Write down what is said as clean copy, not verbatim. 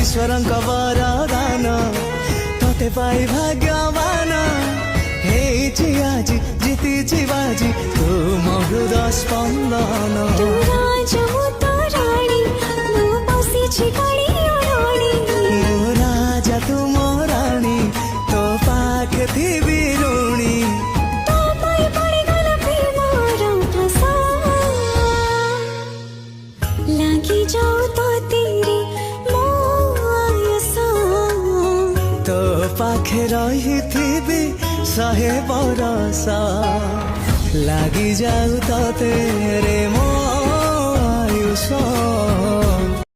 ईश्वरଙ୍କ वरदान तोते पाई भाग्यवान हेछि आजि जितिछि बाजी तू मो हृदय स्पन्दन तू राजा मु तो रानी मु बसिछि कणियोरानी मो राजा तू मो रानी तो पाखे थिबी ऋणी तो पाई पड़ी गला प्रेमर प्रसाद लागी जाऊ तो तेरी मो आयसा तो पाखे रही थिबी सहे बरसा लागी जाऊ तो तेरे मो आयुष